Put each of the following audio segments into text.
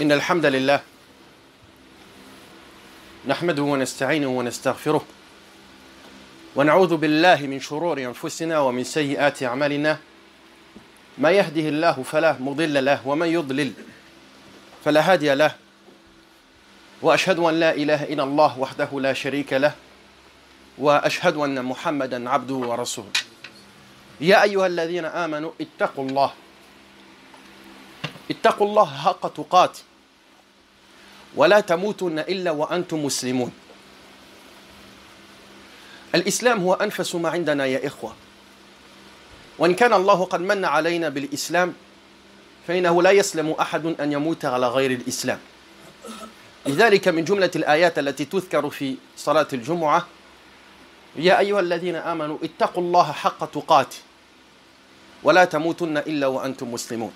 إن الحمد لله نحمده ونستعينه ونستغفره ونعوذ بالله من شرور أنفسنا ومن سيئات أعمالنا ما يهده الله فلا مضل له ومن يضلل فلا هادي له وأشهد أن لا إله إلا الله وحده لا شريك له وأشهد أن محمدا عبده ورسوله يا أيها الذين آمنوا اتقوا الله حق تقاته ولا تموتن إلا وأنتم مسلمون. الإسلام هو أنفس ما عندنا يا إخوة، وإن كان الله قد من علينا بالإسلام فإنه لا يسلم أحد أن يموت على غير الإسلام. لذلك من جملة الآيات التي تذكر في صلاة الجمعة يا أيها الذين آمنوا اتقوا الله حق تقاته ولا تموتن إلا وأنتم مسلمون.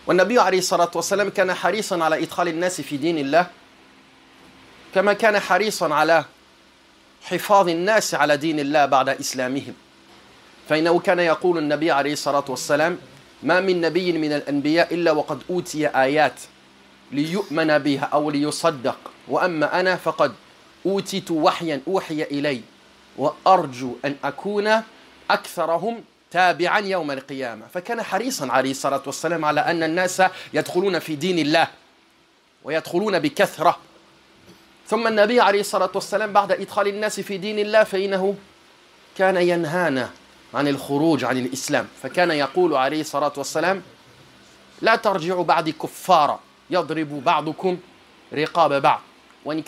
والنبي عليه الصلاة والسلام كان حريصا على إدخال الناس في دين الله كما كان حريصا على حفاظ الناس على دين الله بعد إسلامهم، فإنه كان يقول النبي عليه الصلاة والسلام ما من نبي من الأنبياء إلا وقد أوتي آيات ليؤمن بها أو ليصدق، وأما أنا فقد أوتيت وحيا أوحي إلي وأرجو أن أكون أكثرهم تابعا يوم القيامة. فكان حريصا عليه الصلاة والسلام على أن الناس يدخلون في دين الله ويدخلون بكثرة. ثم النبي عليه الصلاة والسلام بعد إدخال الناس في دين الله فإنه كان ينهانا عن الخروج عن الإسلام، فكان يقول عليه الصلاة والسلام لا ترجعوا بعد كفارا يضرب بعضكم رقاب بعض. وإن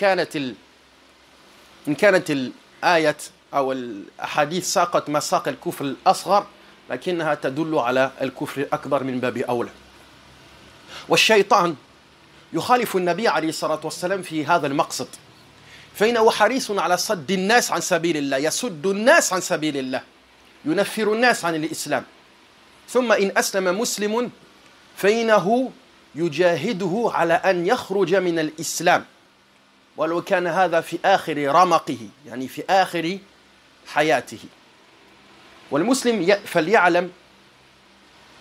كانت الآية أو الأحاديث ساقت مساق الكفر الأصغر لكنها تدل على الكفر الأكبر من باب أولى. والشيطان يخالف النبي عليه الصلاة والسلام في هذا المقصد، فإنه حريص على صد الناس عن سبيل الله، يسد الناس عن سبيل الله، ينفر الناس عن الإسلام. ثم إن أسلم مسلم فإنه يجاهده على أن يخرج من الإسلام ولو كان هذا في آخر رمقه، يعني في آخر حياته. والمسلم فليعلم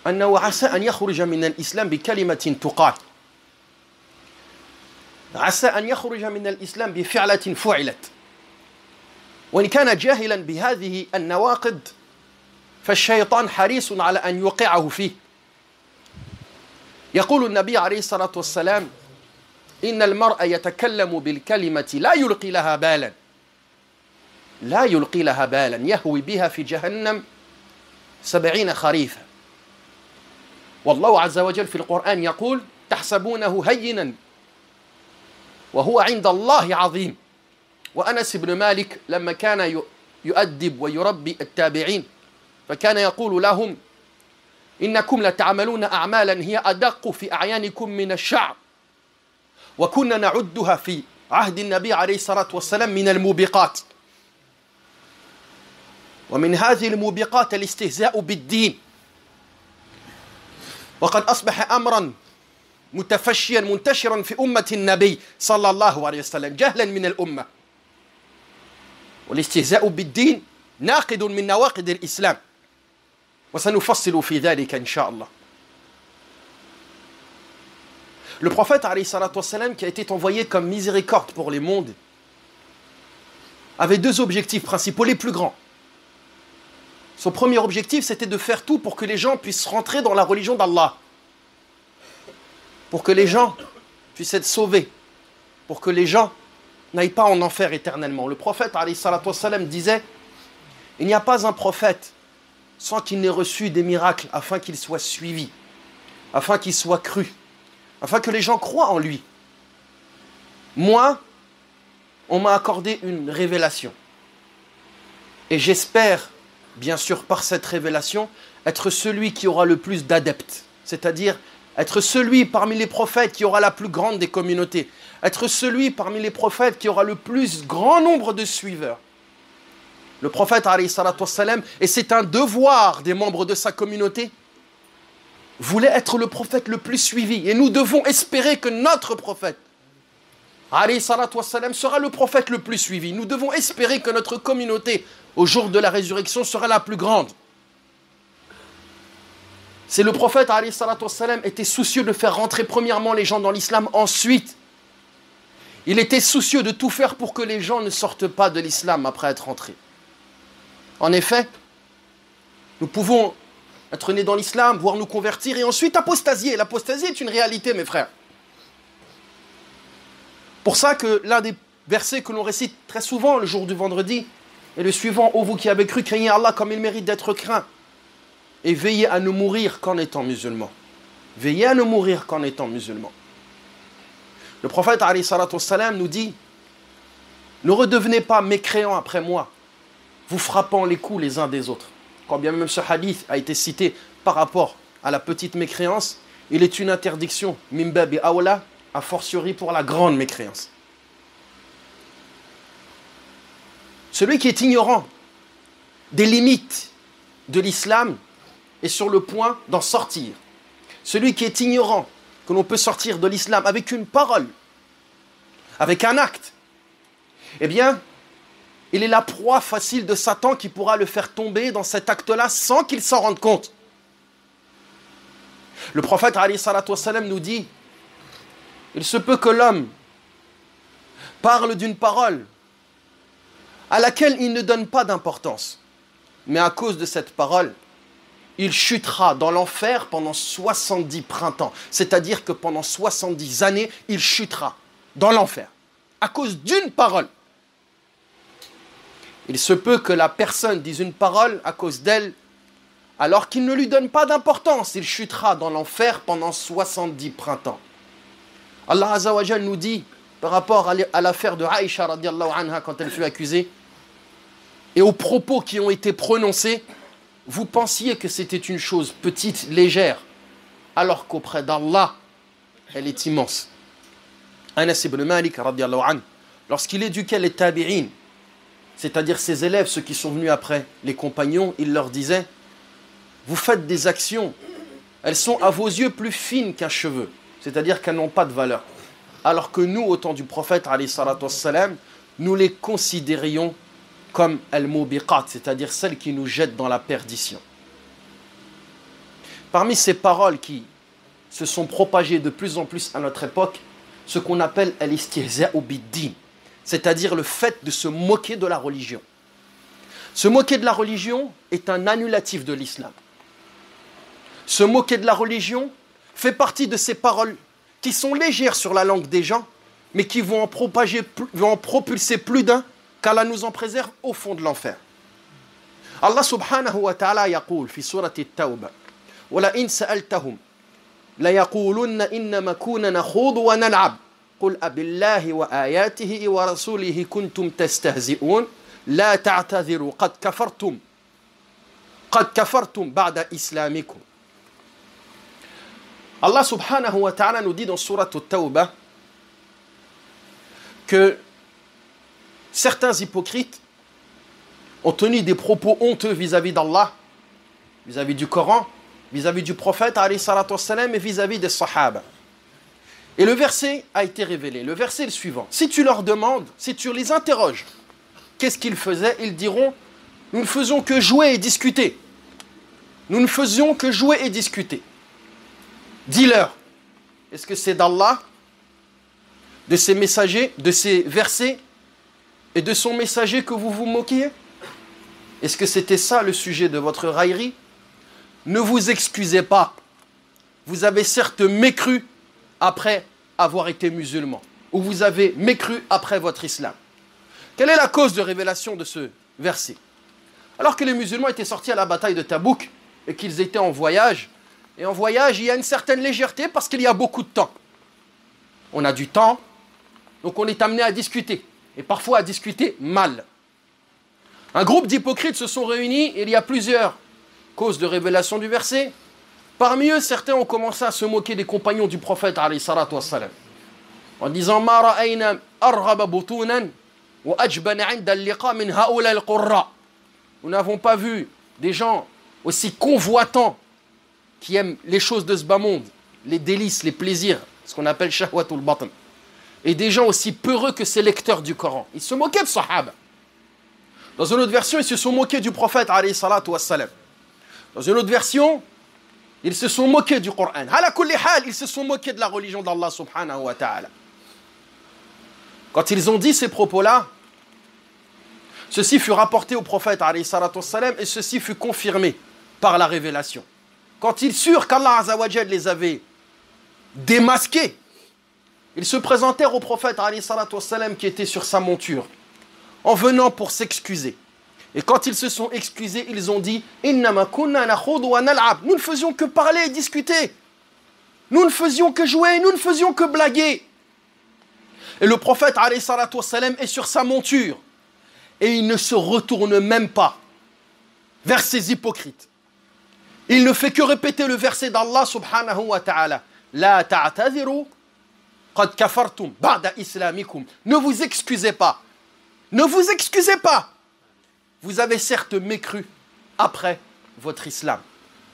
أنه عسى أن يخرج من الإسلام بكلمة تقال، عسى أن يخرج من الإسلام بفعلة فعلت، وإن كان جاهلا بهذه النواقض فالشيطان حريص على أن يوقعه فيه. يقول النبي عليه الصلاة والسلام إن المرء يتكلم بالكلمة لا يلقي لها بالا يهوي بها في جهنم 70 خريفا. والله عز وجل في القرآن يقول تحسبونه هينا وهو عند الله عظيم. وأنس بن مالك لما كان يؤدب ويربي التابعين فكان يقول لهم إنكم لتعملون أعمالا هي أدق في أعيانكم من الشعر، وكنا نعدها في عهد النبي عليه الصلاة والسلام من الموبقات. ومن هذه الموبقات الاستهزاء بالدين، وقد أصبح أمرا متفشيا منتشرا في أمة النبي صلى الله عليه وسلم جهلا من الأمة. والاستهزاء بالدين ناقض من نواقض الإسلام، وسنفصل في ذلك إن شاء الله. Le prophète alayhi salatu wassalam, qui a été envoyé comme miséricorde pour les mondes, avait deux objectifs principaux, les plus grands. Son premier objectif, c'était de faire tout pour que les gens puissent rentrer dans la religion d'Allah, pour que les gens puissent être sauvés, pour que les gens n'aillent pas en enfer éternellement. Le prophète alayhi salatu wassalam disait il n'y a pas un prophète sans qu'il n'ait reçu des miracles afin qu'il soit suivi, afin qu'il soit cru, afin que les gens croient en lui. Moi, on m'a accordé une révélation. Et j'espère, bien sûr, par cette révélation, être celui qui aura le plus d'adeptes. C'est-à-dire, être celui parmi les prophètes qui aura la plus grande des communautés. Être celui parmi les prophètes qui aura le plus grand nombre de suiveurs. Le prophète, alayhi salatu wassalam, et c'est un devoir des membres de sa communauté, voulait être le prophète le plus suivi. Et nous devons espérer que notre prophète, alayhi salatu wassalam, sera le prophète le plus suivi. Nous devons espérer que notre communauté, au jour de la résurrection, sera la plus grande. C'est le prophète alayhi salatu wassalam était soucieux de faire rentrer premièrement les gens dans l'islam, ensuite il était soucieux de tout faire pour que les gens ne sortent pas de l'islam après être rentrés. En effet, nous pouvons être nés dans l'islam, voire nous convertir et ensuite apostasier. L'apostasie est une réalité, mes frères. Pour ça que l'un des versets que l'on récite très souvent le jour du vendredi est le suivant: ô vous qui avez cru, craignez Allah comme il mérite d'être craint et veillez à ne mourir qu'en étant musulman. Veillez à ne mourir qu'en étant musulman. Le prophète alayhi salatu wassalam nous dit: ne redevenez pas mécréants après moi, vous frappant les coups les uns des autres. Quand bien même ce hadith a été cité par rapport à la petite mécréance, il est une interdiction, min babi awla, a fortiori pour la grande mécréance. Celui qui est ignorant des limites de l'islam est sur le point d'en sortir. Celui qui est ignorant que l'on peut sortir de l'islam avec une parole, avec un acte, eh bien, il est la proie facile de Satan qui pourra le faire tomber dans cet acte-là sans qu'il s'en rende compte. Le prophète alayhi salatu wassalam nous dit: il se peut que l'homme parle d'une parole à laquelle il ne donne pas d'importance, mais à cause de cette parole, il chutera dans l'enfer pendant 70 printemps. C'est-à-dire que pendant 70 années, il chutera dans l'enfer à cause d'une parole. Il se peut que la personne dise une parole à cause d'elle, alors qu'il ne lui donne pas d'importance. Il chutera dans l'enfer pendant 70 printemps. Allah Azza wa Jal nous dit, par rapport à l'affaire de Aïcha radiallahu anha quand elle fut accusée, et aux propos qui ont été prononcés, vous pensiez que c'était une chose petite, légère, alors qu'auprès d'Allah, elle est immense. Anas ibn Malik radiallahu anhu, lorsqu'il éduquait les tabi'in, c'est-à-dire ses élèves, ceux qui sont venus après les compagnons, il leur disait: vous faites des actions, elles sont à vos yeux plus fines qu'un cheveu, c'est-à-dire qu'elles n'ont pas de valeur. Alors que nous, au temps du prophète, alayhi salatu wassalam, nous les considérions comme al-mubiqat, c'est-à-dire celles qui nous jettent dans la perdition. Parmi ces paroles qui se sont propagées de plus en plus à notre époque, ce qu'on appelle al-istihza'u bid-din, c'est-à-dire le fait de se moquer de la religion. Se moquer de la religion est un annulatif de l'islam. Se moquer de la religion fait partie de ces paroles qui sont légères sur la langue des gens, mais qui vont en propulser plus d'un, qu'Allah nous en préserve au fond de l'enfer. Allah subhanahu wa ta'ala yaqul fi surati at-Tawbah: wa la in sa'altahum la yaqulunna innama kunna nakhudu wa nal'ab قل أبالله وآياته ورسوله كنتم تستهزئون لا تعتذروا قد كفرتم بعد إسلامكم. Allah subhanahu wa ta'ala nous dit dans Surat At-Tawbah que certains hypocrites ont tenu des propos honteux vis-à-vis d'Allah, vis-à-vis du Coran, vis-à-vis du prophète alayhi salatu wassalam et vis-à-vis des sahaba. Et le verset a été révélé. Le verset est le suivant. Si tu leur demandes, si tu les interroges, qu'est-ce qu'ils faisaient? Ils diront: nous ne faisons que jouer et discuter. Nous ne faisions que jouer et discuter. Dis-leur, est-ce que c'est d'Allah, de ses messagers, de ses versets et de son messager que vous vous moquiez? Est-ce que c'était ça le sujet de votre raillerie? Ne vous excusez pas. Vous avez certes mécru après avoir été musulman, ou vous avez mécru après votre islam. Quelle est la cause de révélation de ce verset? Alors que les musulmans étaient sortis à la bataille de Tabouk et qu'ils étaient en voyage, et en voyage il y a une certaine légèreté parce qu'il y a beaucoup de temps. On a du temps, donc on est amené à discuter, et parfois à discuter mal. Un groupe d'hypocrites se sont réunis, et il y a plusieurs causes de révélation du verset. Parmi eux, certains ont commencé à se moquer des compagnons du prophète alayhi salatu wassalam, en disant: Ma ra'ayna arghaba butunan wa ajbana 'inda al-liqa min ha'ula al-qurra. Nous n'avons pas vu des gens aussi convoitants qui aiment les choses de ce bas monde, les délices, les plaisirs, ce qu'on appelle shahwatul batn, et des gens aussi peureux que ces lecteurs du Coran. Ils se moquaient de Sahaba. Dans une autre version, ils se sont moqués du prophète alayhi salatu wassalam. Dans une autre version, Ils se sont moqués du Coran. Ala kulli hal, ils se sont moqués de la religion d'Allah subhanahu wa ta'ala. Quand ils ont dit ces propos-là, ceci fut rapporté au prophète alayhi salatu wassalam, et ceci fut confirmé par la révélation. Quand ils surent qu'Allah azza wa jal les avait démasqués, ils se présentèrent au prophète alayhi salatu wassalam qui était sur sa monture, en venant pour s'excuser. Et quand ils se sont excusés, ils ont dit « Innama kunna nakhudu wa nal'ab » Nous ne faisions que parler et discuter. Nous ne faisions que jouer, nous ne faisions que blaguer. Et le prophète alayhi salatu wassalam est sur sa monture. Et il ne se retourne même pas vers ces hypocrites. Il ne fait que répéter le verset d'Allah subhanahu wa ta'ala. La ta'tadhiru qad kafartum ba'da islamikum. Ne vous excusez pas. Ne vous excusez pas. Vous avez certes mécru après votre islam.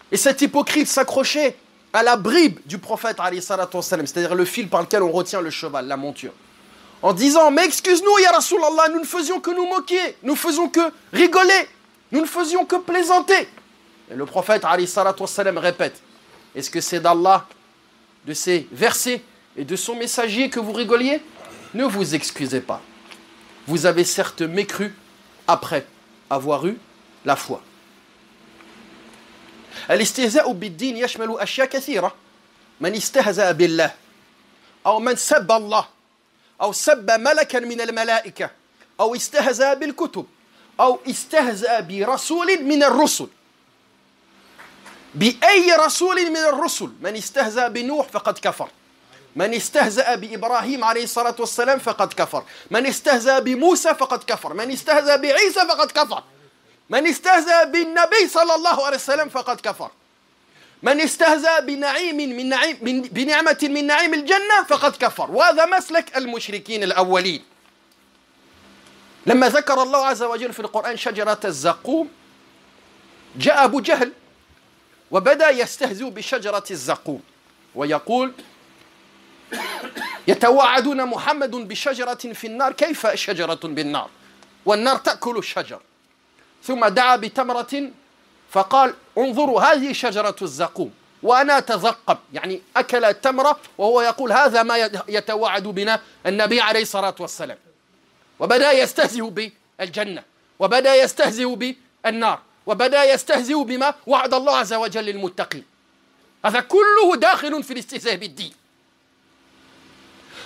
Et cet hypocrite s'accrochait à la bribe du prophète alayhi salatu wassalam, c'est-à-dire le fil par lequel on retient le cheval, la monture, en disant « Mais excuse-nous, ya Rasulallah, nous ne faisions que nous moquer, nous ne faisions que rigoler, nous ne faisions que plaisanter. » Et le prophète alayhi salatu wassalam répète « Est-ce que c'est d'Allah, de ses versets et de son messager que vous rigoliez? Ne vous excusez pas. Vous avez certes mécru après avoir eu la foi. » الاستهزاء بالدين يشمل أشياء كثيرة. من استهزأ بالله أو من سب الله أو سب ملكا من الملائكة أو استهزأ بالكتب أو استهزأ برسول من الرسل. بأي رسول من الرسل. من استهزأ بنوح فقد كفر. من استهزأ بإبراهيم عليه الصلاة والسلام فقد كفر. من استهزأ بموسى فقد كفر. من استهزأ بعيسى فقد كفر. من استهزأ بالنبي صلى الله عليه وسلم فقد كفر. من استهزأ بنعمة من نعيم الجنة فقد كفر. وهذا مسلك المشركين الأولين. لما ذكر الله عز وجل في القرآن شجرة الزقوم جاء أبو جهل وبدأ يستهزئ بشجرة الزقوم ويقول يتوعدون محمد بشجرة في النار كيف شجرة بالنار والنار تأكل الشجر. ثم دعا بتمرة فقال انظروا هذه شجرة الزقوم وأنا أتذقب، يعني أكل التمرة وهو يقول هذا ما يتوعد بنا النبي عليه الصلاة والسلام. وبدأ يستهزئ بالجنة وبدأ يستهزئ بالنار وبدأ يستهزئ بما وعد الله عز وجل للمتقين. هذا كله داخل في الاستهزاء بالدين.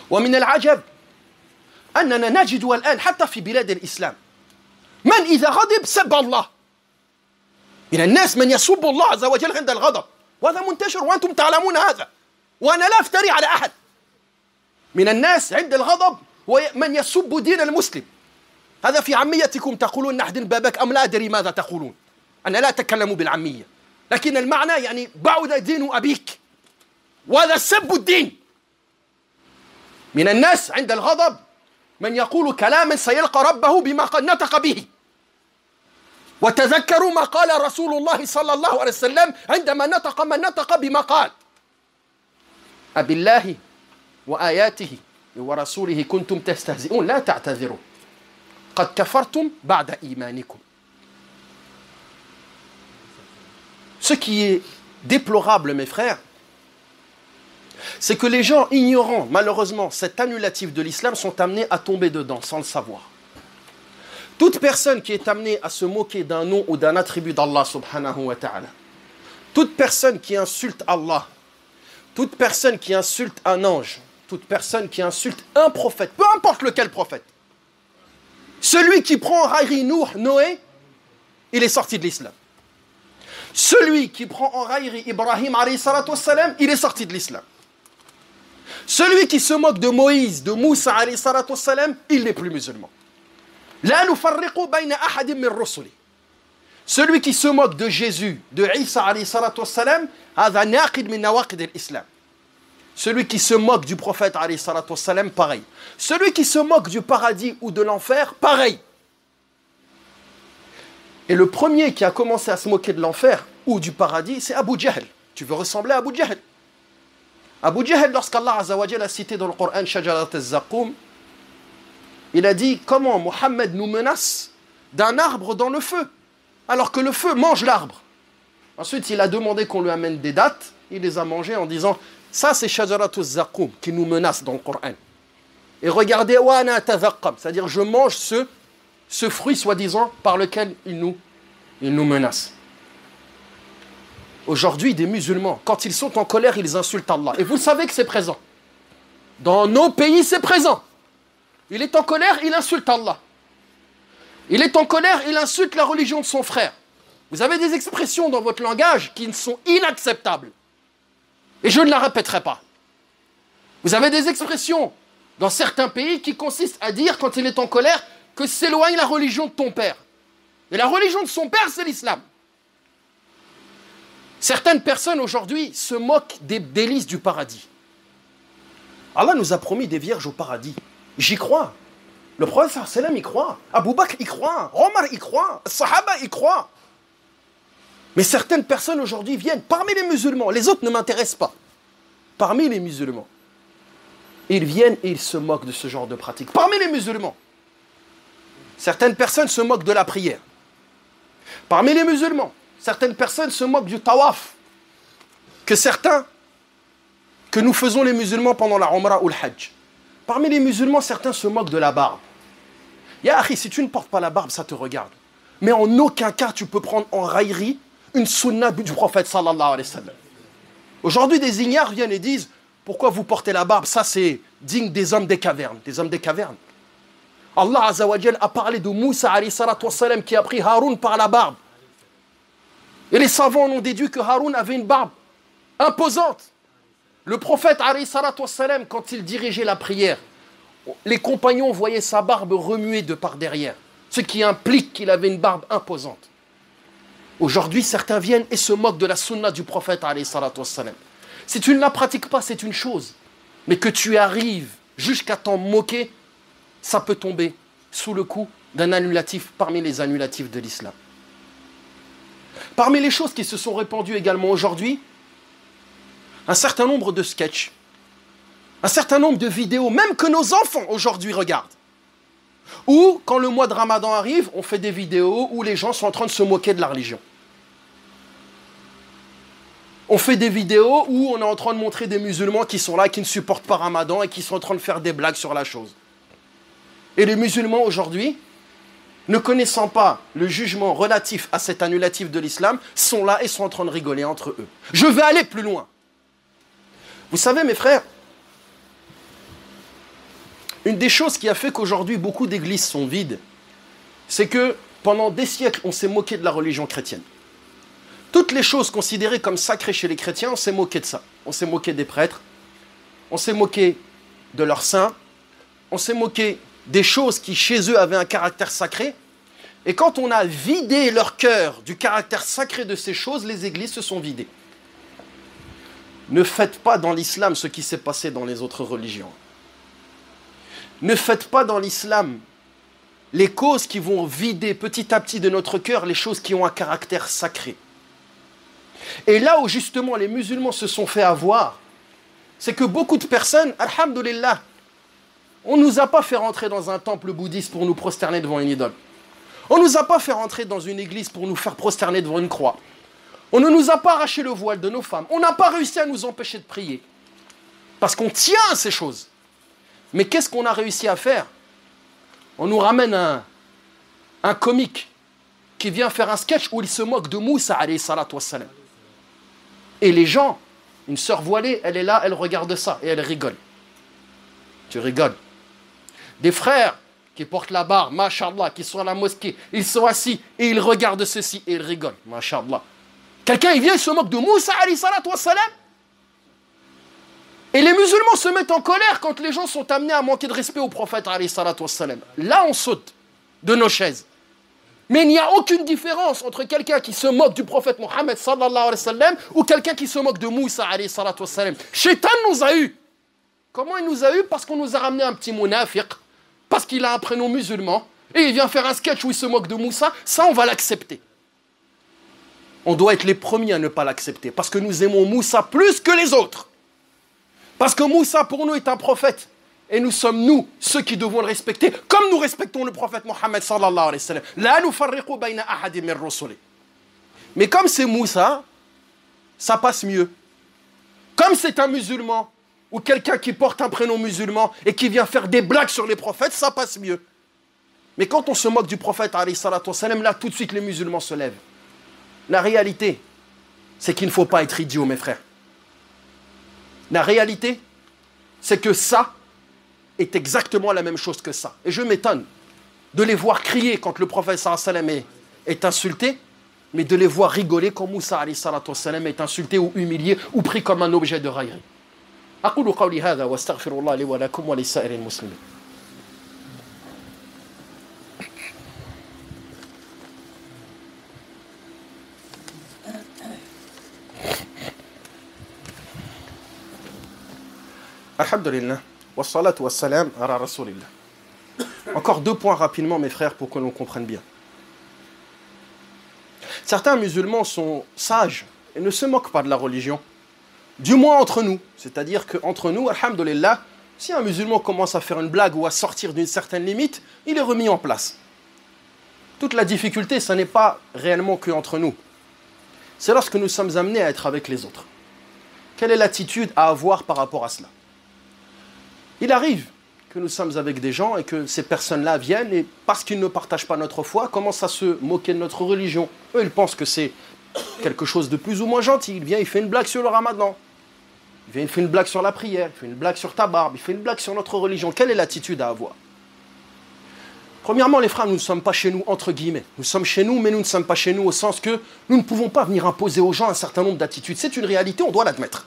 ومن العجب أننا نجد الآن حتى في بلاد الإسلام من إذا غضب سب الله. من الناس من يسب الله عز وجل عند الغضب، وهذا منتشر وأنتم تعلمون هذا، وأنا لا أفتري على أحد. من الناس عند الغضب ومن يسب دين المسلم. هذا في عميتكم تقولون نحن بابك أم لا أدري ماذا تقولون. أنا لا أتكلم بالعمية، لكن المعنى يعني بعد دين أبيك، وهذا سب الدين. من الناس عند الغضب من يقول كلاما سيلقى ربه بما قد نطق به. وتذكروا ما قال رسول الله صلى الله عليه وسلم عندما نطق من نطق بما قال أبالله وآياته ورسوله كنتم تستهزئون لا تعتذروا قد كفرتم بعد إيمانكم. Ce qui est déplorable, mes frères, c'est que les gens ignorant malheureusement cet annulatif de l'islam sont amenés à tomber dedans sans le savoir. Toute personne qui est amenée à se moquer d'un nom ou d'un attribut d'Allah subhanahu wa ta'ala, toute personne qui insulte Allah, toute personne qui insulte un ange, toute personne qui insulte un prophète, peu importe lequel prophète, celui qui prend en raillerie Noé, il est sorti de l'islam. Celui qui prend en raillerie Ibrahim alayhi salatu wassalam, il est sorti de l'islam. Celui qui se moque de Moïse, de Moussa alayhi salatu wassalam, il n'est plus musulman. La nufarriqu bayna ahadin min rusuli. Celui qui se moque de Jésus, de Isa alayhi salatu wassalam, hadha naqid min nawaqid al-islam. Celui qui se moque du prophète alayhi salatu wassalam, pareil. Celui qui se moque du paradis ou de l'enfer, pareil. Et le premier qui a commencé à se moquer de l'enfer ou du paradis, c'est Abu Jahl. Tu veux ressembler à Abu Jahl? Abu Jahl, lorsqu'Allah Azza wa Jalla a cité dans le Coran Shajarat al-Zaqum, il a dit comment Mohammed nous menace d'un arbre dans le feu, alors que le feu mange l'arbre. Ensuite, il a demandé qu'on lui amène des dattes. Il les a mangées en disant, ça c'est Shajaratuz Zaqum qui nous menace dans le Coran. Et regardez, wa ana atadhaqqam, c'est-à-dire je mange ce fruit soi-disant par lequel il nous menace. Aujourd'hui, des musulmans, quand ils sont en colère, ils insultent Allah. Et vous savez que c'est présent. Dans nos pays, c'est présent. Il est en colère, il insulte Allah. Il est en colère, il insulte la religion de son frère. Vous avez des expressions dans votre langage qui sont inacceptables. Et je ne la répéterai pas. Vous avez des expressions dans certains pays qui consistent à dire, quand il est en colère, que s'éloigne la religion de ton père. Et la religion de son père, c'est l'islam. Certaines personnes aujourd'hui se moquent des délices du paradis. Allah nous a promis des vierges au paradis. J'y crois. Le prophète sallallahu alayhi wa sallam y croit. Abu Bakr y croit. Omar y croit. Sahaba y croit. Mais certaines personnes aujourd'hui viennent parmi les musulmans. Les autres ne m'intéressent pas. Parmi les musulmans. Ils viennent et ils se moquent de ce genre de pratique. Parmi les musulmans. Certaines personnes se moquent de la prière. Parmi les musulmans. Certaines personnes se moquent du tawaf. Que nous faisons les musulmans pendant la Umrah ou le Hajj. Parmi les musulmans, certains se moquent de la barbe. Ya akhi, si tu ne portes pas la barbe, ça te regarde. Mais en aucun cas, tu peux prendre en raillerie une sunna du prophète sallallahu alayhi wa sallam. Aujourd'hui, des ignares viennent et disent, pourquoi vous portez la barbe? Ça, c'est digne des hommes des cavernes. Des hommes des cavernes. Allah Azza wa Jal a parlé de Moussa alayhi salatu wa salam qui a pris Haroun par la barbe. Et les savants ont déduit que Haroun avait une barbe imposante. Le prophète alayhi salatu wa salam, quand il dirigeait la prière, les compagnons voyaient sa barbe remuer de par derrière, ce qui implique qu'il avait une barbe imposante. Aujourd'hui, certains viennent et se moquent de la sunna du prophète alayhi salatu wa salam. Si tu ne la pratiques pas, c'est une chose. Mais que tu arrives jusqu'à t'en moquer, ça peut tomber sous le coup d'un annulatif parmi les annulatifs de l'islam. Parmi les choses qui se sont répandues également aujourd'hui, un certain nombre de sketchs, un certain nombre de vidéos, même que nos enfants aujourd'hui regardent. Ou quand le mois de Ramadan arrive, on fait des vidéos où les gens sont en train de se moquer de la religion. On fait des vidéos où on est en train de montrer des musulmans qui sont là, qui ne supportent pas Ramadan et qui sont en train de faire des blagues sur la chose. Et les musulmans aujourd'hui, ne connaissant pas le jugement relatif à cet annulatif de l'islam, sont là et sont en train de rigoler entre eux. Je vais aller plus loin. Vous savez, mes frères, une des choses qui a fait qu'aujourd'hui beaucoup d'églises sont vides, c'est que pendant des siècles, on s'est moqué de la religion chrétienne. Toutes les choses considérées comme sacrées chez les chrétiens, on s'est moqué de ça. On s'est moqué des prêtres, on s'est moqué de leurs saints, on s'est moqué des choses qui chez eux avaient un caractère sacré. Et quand on a vidé leur cœur du caractère sacré de ces choses, les églises se sont vidées. Ne faites pas dans l'islam ce qui s'est passé dans les autres religions. Ne faites pas dans l'islam les causes qui vont vider petit à petit de notre cœur les choses qui ont un caractère sacré. Et là où justement les musulmans se sont fait avoir, c'est que beaucoup de personnes, alhamdoulilah, on ne nous a pas fait rentrer dans un temple bouddhiste pour nous prosterner devant une idole. On ne nous a pas fait rentrer dans une église pour nous faire prosterner devant une croix. On ne nous a pas arraché le voile de nos femmes. On n'a pas réussi à nous empêcher de prier. Parce qu'on tient à ces choses. Mais qu'est-ce qu'on a réussi à faire? On nous ramène un comique qui vient faire un sketch où il se moque de Moussa alayhi salatu wassalam. Et les gens, une sœur voilée, elle est là, elle regarde ça et elle rigole. Tu rigoles. Des frères qui portent la barbe, mashallah, qui sont à la mosquée, ils sont assis et ils regardent ceci et ils rigolent, mashallah. Quelqu'un, il vient, il se moque de Moussa alayhi salatu wassalam. Et les musulmans se mettent en colère quand les gens sont amenés à manquer de respect au prophète alayhi salatu wassalam. Là, on saute de nos chaises. Mais il n'y a aucune différence entre quelqu'un qui se moque du prophète Mohammed sallallahu alayhi wa sallam ou quelqu'un qui se moque de Moussa alayhi salatu wassalam. Shaitan nous a eu. Comment il nous a eu? Parce qu'on nous a ramené un petit munafiq, parce qu'il a un prénom musulman, et il vient faire un sketch où il se moque de Moussa. Ça, on va l'accepter. On doit être les premiers à ne pas l'accepter, parce que nous aimons Moussa plus que les autres. Parce que Moussa, pour nous, est un prophète. Et nous sommes, nous, ceux qui devons le respecter, comme nous respectons le prophète Mohammed sallallahu alayhi wa sallam. La nufarriqu bayna ahadin min rusuli. Mais comme c'est Moussa, ça passe mieux. Comme c'est un musulman, ou quelqu'un qui porte un prénom musulman et qui vient faire des blagues sur les prophètes, ça passe mieux. Mais quand on se moque du prophète, là, tout de suite, les musulmans se lèvent. La réalité, c'est qu'il ne faut pas être idiot, mes frères. La réalité, c'est que ça est exactement la même chose que ça. Et je m'étonne de les voir crier quand le prophète est insulté, mais de les voir rigoler quand Moussa est insulté ou humilié ou pris comme un objet de raillerie. أقول قولي هذا واستغفر الله لي ولكم ولسائر المسلمين. Alhamdulillah, wassalatu wassalam ala rasulillah. Encore 2 points rapidement, mes frères, pour que l'on comprenne bien. Certains musulmans sont sages et ne se moquent pas de la religion, du moins entre nous. C'est-à-dire qu'entre nous, alhamdulillah, si un musulman commence à faire une blague ou à sortir d'une certaine limite, il est remis en place. Toute la difficulté, ce n'est pas réellement qu'entre nous. C'est lorsque nous sommes amenés à être avec les autres. Quelle est l'attitude à avoir par rapport à cela? Il arrive que nous sommes avec des gens et que ces personnes-là viennent et parce qu'ils ne partagent pas notre foi, commencent à se moquer de notre religion. Eux, ils pensent que c'est quelque chose de plus ou moins gentil. Il vient, il fait une blague sur le ramadan. Il vient, il fait une blague sur la prière. Il fait une blague sur ta barbe. Il fait une blague sur notre religion. Quelle est l'attitude à avoir? Premièrement, les frères, nous ne sommes pas chez nous, entre guillemets. Nous sommes chez nous, mais nous ne sommes pas chez nous au sens que nous ne pouvons pas venir imposer aux gens un certain nombre d'attitudes. C'est une réalité, on doit l'admettre.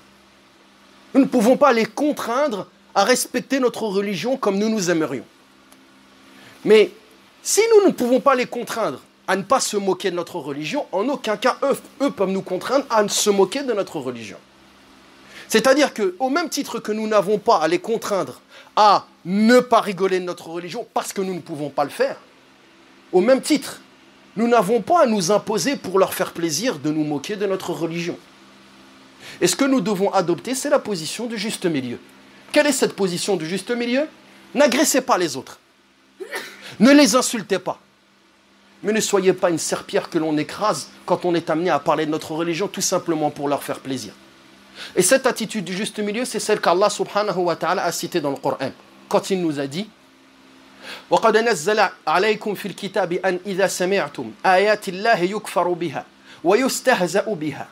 Nous ne pouvons pas les contraindre à respecter notre religion comme nous nous aimerions. Mais si nous ne pouvons pas les contraindre à ne pas se moquer de notre religion, en aucun cas, eux peuvent nous contraindre à se moquer de notre religion. C'est-à-dire qu'au même titre que nous n'avons pas à les contraindre à ne pas rigoler de notre religion parce que nous ne pouvons pas le faire, au même titre, nous n'avons pas à nous imposer pour leur faire plaisir de nous moquer de notre religion. Et ce que nous devons adopter, c'est la position du juste milieu. Quelle est cette position du juste milieu? N'agressez pas les autres. Ne les insultez pas. Mais ne soyez pas une serpillière que l'on écrase quand on est amené à parler de notre religion tout simplement pour leur faire plaisir. Et cette attitude du juste milieu, c'est celle qu'Allah subhanahu wa ta'ala a citée dans le Coran. Quand il nous a dit وَقَدْ نَزَّلَ عَلَيْكُمْ فِي الْكِتَابِ أَنْ إِذَا سَمِعْتُمْ آيَاتِ اللَّهِ يُكْفَرُ بِهَا وَيُسْتَهْزَأُ بِهَا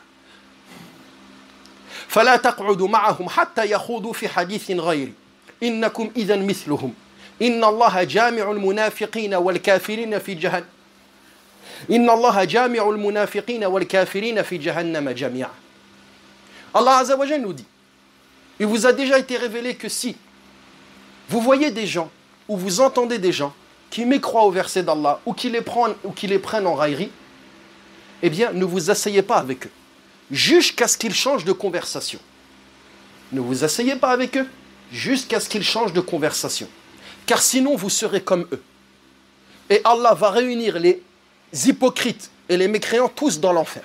فلا تقعدوا معهم حتى يخوضوا في حديث غيره إنكم إذا مثلهم إن الله جامع المنافقين والكافرين في جهنم إن الله جامع المنافقين والكافرين في جهنم جميعا. Allah Azza wa Jalla nous dit, il vous a déjà été révélé que si vous voyez des gens ou vous entendez des gens qui mécroient au verset d'Allah ou qui les prennent en raillerie, eh bien ne vous asseyez pas avec eux jusqu'à ce qu'ils changent de conversation. Ne vous asseyez pas avec eux jusqu'à ce qu'ils changent de conversation. Car sinon, vous serez comme eux. Et Allah va réunir les hypocrites et les mécréants tous dans l'enfer.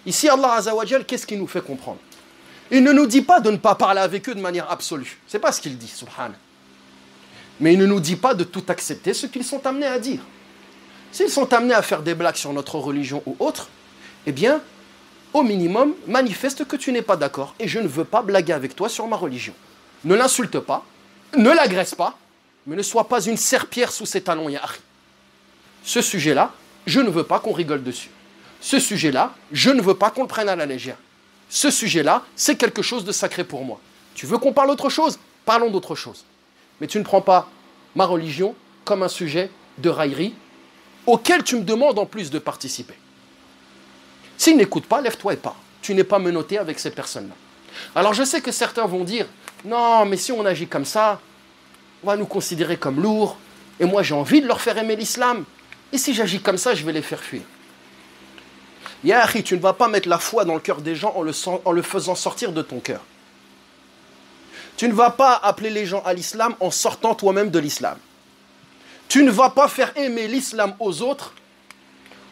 Ici, Allah Azza wa Jal, qu'est-ce qu'il nous fait comprendre? Il ne nous dit pas de ne pas parler avec eux de manière absolue. Ce n'est pas ce qu'il dit, subhanallah. Mais il ne nous dit pas de tout accepter ce qu'ils sont amenés à dire. S'ils sont amenés à faire des blagues sur notre religion ou autre, eh bien, au minimum, manifeste que tu n'es pas d'accord et je ne veux pas blaguer avec toi sur ma religion. Ne l'insulte pas, ne l'agresse pas, mais ne sois pas une serpillière sous ses talons, ya akhi. Ce sujet-là, je ne veux pas qu'on rigole dessus. Ce sujet-là, je ne veux pas qu'on le prenne à la légère. Ce sujet-là, c'est quelque chose de sacré pour moi. Tu veux qu'on parle d'autre chose? Parlons d'autre chose. Mais tu ne prends pas ma religion comme un sujet de raillerie auquel tu me demandes en plus de participer. S'ils n'écoutent pas, lève-toi et pars. Tu n'es pas menotté avec ces personnes-là. Alors je sais que certains vont dire, non, mais si on agit comme ça, on va nous considérer comme lourds, et moi j'ai envie de leur faire aimer l'islam, et si j'agis comme ça, je vais les faire fuir. Ya akhi, tu ne vas pas mettre la foi dans le cœur des gens en le faisant sortir de ton cœur. Tu ne vas pas appeler les gens à l'islam en sortant toi-même de l'islam. Tu ne vas pas faire aimer l'islam aux autres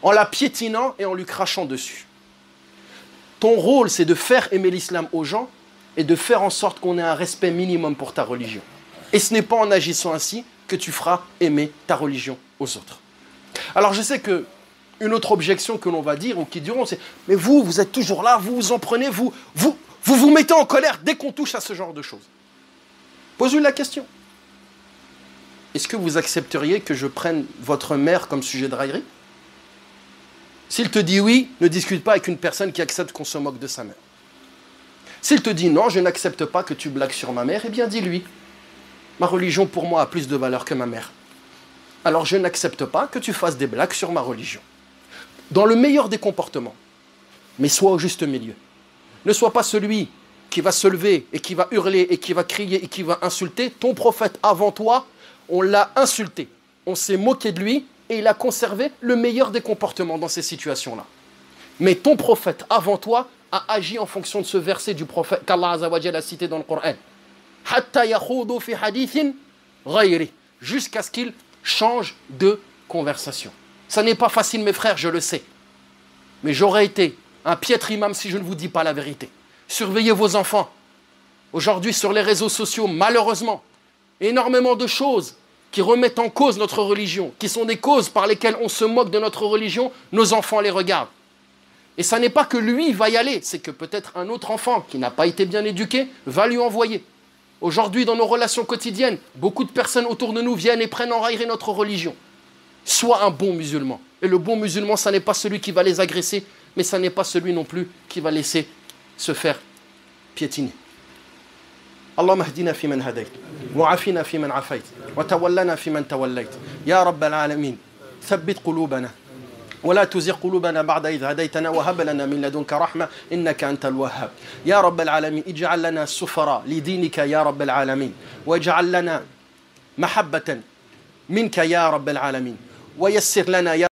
en la piétinant et en lui crachant dessus. Ton rôle, c'est de faire aimer l'islam aux gens et de faire en sorte qu'on ait un respect minimum pour ta religion. Et ce n'est pas en agissant ainsi que tu feras aimer ta religion aux autres. Alors je sais que Une autre objection que l'on va dire ou qui diront, c'est « Mais vous êtes toujours là, vous en prenez, vous mettez en colère dès qu'on touche à ce genre de choses. » Pose-lui la question. Est-ce que vous accepteriez que je prenne votre mère comme sujet de raillerie? S'il te dit oui, ne discute pas avec une personne qui accepte qu'on se moque de sa mère. S'il te dit non, je n'accepte pas que tu blagues sur ma mère, eh bien dis-lui, ma religion pour moi a plus de valeur que ma mère. Alors je n'accepte pas que tu fasses des blagues sur ma religion. Dans le meilleur des comportements, mais sois au juste milieu. Ne sois pas celui qui va se lever et qui va hurler et qui va crier et qui va insulter. Ton prophète avant toi, on l'a insulté, on s'est moqué de lui et il a conservé le meilleur des comportements dans ces situations-là. Mais ton prophète avant toi a agi en fonction de ce verset du prophète qu'Allah Azza wa Jalla a cité dans le Coran. Hatta yakhudu fi hadithin ghayri, jusqu'à ce qu'il change de conversation. Ça n'est pas facile, mes frères, je le sais. Mais j'aurais été un piètre imam si je ne vous dis pas la vérité. Surveillez vos enfants. Aujourd'hui, sur les réseaux sociaux, malheureusement, énormément de choses qui remettent en cause notre religion, qui sont des causes par lesquelles on se moque de notre religion, nos enfants les regardent. Et ça n'est pas que lui va y aller, c'est que peut-être un autre enfant qui n'a pas été bien éduqué va lui envoyer. Aujourd'hui, dans nos relations quotidiennes, beaucoup de personnes autour de nous viennent et prennent en raillerie notre religion. Sois un bon musulman. Et le bon musulman, ça n'est pas celui qui va les agresser, mais ça n'est pas celui non plus qui va laisser se faire piétiner. اللهم اهدنا فيمن هديت وعافنا فيمن عافيت وتولنا فيمن توليت يا رب العالمين ثبت قلوبنا ولا تزغ قلوبنا بعد إذ هديتنا وهب لنا من لدنك رحمة إنك أنت الوهاب يا رب العالمين اجعل لنا سفراء لدينك يا رب العالمين واجعل لنا محبة منك يا رب العالمين ويسر لنا يا